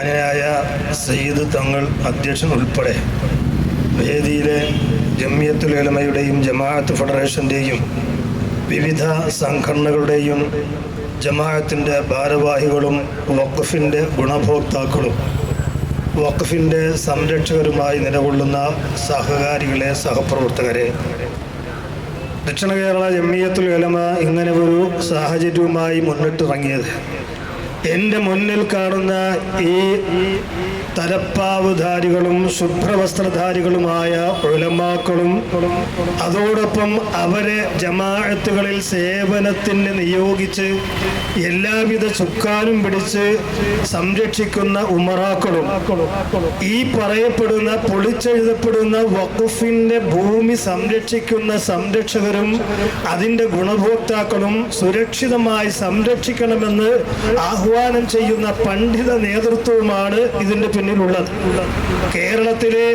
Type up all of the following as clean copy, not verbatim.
ായ സയ്യിദ് തങ്ങൾ അധ്യക്ഷൻ ഉൾപ്പെടെ വേദിയിലെ ജമിയത്തുൽ ഉലമയുടെയും ജമാഅത്ത് ഫെഡറേഷൻ്റെയും വിവിധ സംഘടനകളുടെയും ജമാഅത്തിൻ്റെ ഭാരവാഹികളും വഖഫിൻ്റെ ഗുണഭോക്താക്കളും വഖഫിൻ്റെ സംരക്ഷകരുമായി നിലകൊള്ളുന്ന സഹകാരികളെ, സഹപ്രവർത്തകരെ, ദക്ഷിണ കേരള ജമിയത്തുൽ ഉലമ ഇങ്ങനെ ഒരു സാഹചര്യവുമായി മുന്നിട്ടിറങ്ങിയത് എൻ്റെ മുന്നിൽ കാണുന്ന ഈ തലപ്പാവുധാരികളും ശുഭ്രവസ്ത്രധാരികളുമായ ഉലമാക്കളും അതോടൊപ്പം അവരെ ജമാഅത്തുകളിൽ സേവനത്തിന് നിയോഗിച്ച് എല്ലാവിധ ചുക്കാനും പിടിച്ച് സംരക്ഷിക്കുന്ന ഉമറാക്കളും ഈ പറയപ്പെടുന്ന പൊളിച്ചെഴുതപ്പെടുന്ന വഖഫിൻ്റെ ഭൂമി സംരക്ഷിക്കുന്ന സംരക്ഷകരും അതിൻ്റെ ഗുണഭോക്താക്കളും സുരക്ഷിതമായി സംരക്ഷിക്കണമെന്ന് ആഹ്വാനം ചെയ്യുന്ന പണ്ഡിത നേതൃത്വവുമാണ് ഇതിൻ്റെ പിന്നിലുള്ളത്. കേരളത്തിലെ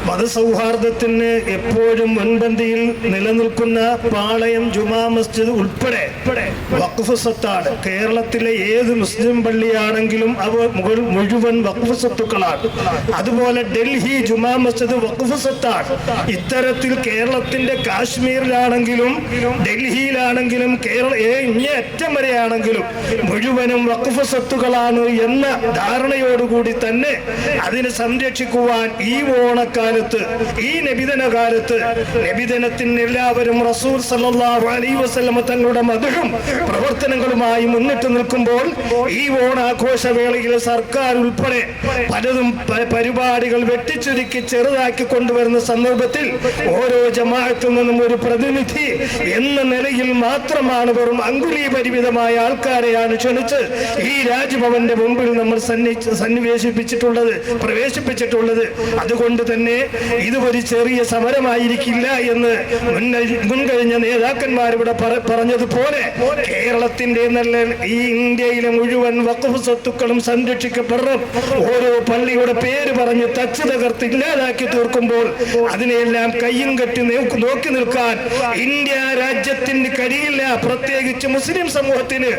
മതസൗഹാർദ്ദത്തിന് എപ്പോഴും മുൻപന്തിയിൽ നിലനിൽക്കുന്ന പാളയം ജുമാ മസ്ജിദ് ഉൾപ്പെടെ വഖഫ് സ്വത്താണ്. കേരളത്തിലെ ഏത് മുസ്ലിം പള്ളിയാണെങ്കിലും അവ മുഴുവൻ വഖഫ് സ്വത്തുക്കളാണ്. അതുപോലെ ഡൽഹി ജുമാ മസ്ജിദ് വഖഫ് സ്വത്താണ്. ഇത്തരത്തിൽ കേരളത്തിന്റെ കാശ്മീരിലാണെങ്കിലും ഡൽഹിയിലാണെങ്കിലും ഇങ്ങേ അറ്റം വരെയാണെങ്കിലും മുഴുവനും വഖഫ് സ്വത്തുക്കളാണ് എന്ന ധാരണയോടുകൂടി തന്നെ അതിനെ സംരക്ഷിക്കുവാൻ ഈ ഓണക്കാലത്ത്, ഈ നബിദിന കാലത്ത്, നബിദിനത്തിന് എല്ലാവരും റസൂൽ സല്ലല്ലാഹു അലൈഹി വസല്ലം തങ്ങളുടെ മദ്ഹും പ്രവർത്തനങ്ങളുമായി മുന്നിട്ട് നിൽക്കുമ്പോൾ ഈ ഓണാഘോഷവേളയിൽ സർക്കാർ ഉൾപ്പെടെ പലതും പരിപാടികൾ വെട്ടിച്ചുരുക്കി ചെറുതാക്കി കൊണ്ടുവരുന്ന സന്ദർഭത്തിൽ ഓരോ ജമാഅത്തിൽ നിന്നും ഒരു പ്രതിനിധി എന്ന നിലയിൽ മാത്രമാണ് വെറും അങ്കുലി പരിമിതമായ ആൾക്കാരെയാണ് ക്ഷണിച്ച് ഈ രാജ്ഭവന്റെ മുമ്പിൽ നമ്മൾ പ്രവേശിപ്പിച്ചിട്ടുള്ളത്. അതുകൊണ്ട് തന്നെ ഇത് ഒരു ചെറിയ സമരമായിരിക്കില്ല എന്ന് മുൻകഴിഞ്ഞ നേതാക്കന്മാർ ഇവിടെ പറഞ്ഞതുപോലെ കേരളത്തിന്റെ നല്ല ഈ ഇന്ത്യയിലെ മുഴുവൻ വഖഫ് സ്വത്തുക്കളും സംരക്ഷിക്കപ്പെടണം. ഓരോ പള്ളിയുടെ പേര് പറഞ്ഞ് തച്ച് തകർത്ത് ഇല്ലാതാക്കി തീർക്കുമ്പോൾ അതിനെല്ലാം കയ്യും കെട്ടി നോക്കി നിൽക്കാൻ ഇന്ത്യ രാജ്യത്തിന് കഴിയില്ല, പ്രത്യേകിച്ച് മുസ്ലിം സമൂഹത്തിന്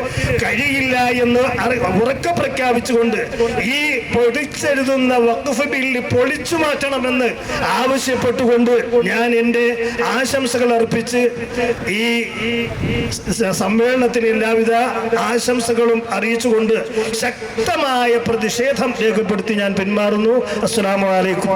കഴിയില്ല എന്ന് ഉറക്കെ പ്രഖ്യാപിച്ചുകൊണ്ട് ഈ പൊടിച്ചെഴുതുന്ന വഖഫ് ബില്ല് പൊളിച്ചു മാറ്റണമെന്ന് ആവശ്യപ്പെട്ടുകൊണ്ട് ഞാൻ എൻ്റെ ആശംസകൾ അർപ്പിച്ച് ഈ സമ്മേളനത്തിന് എല്ലാവിധ ആശംസകളും അറിയിച്ചുകൊണ്ട് ശക്തമായ പ്രതിഷേധം രേഖപ്പെടുത്തി ഞാൻ പിന്മാറുന്നു. അസ്സലാമു അലൈക്കും.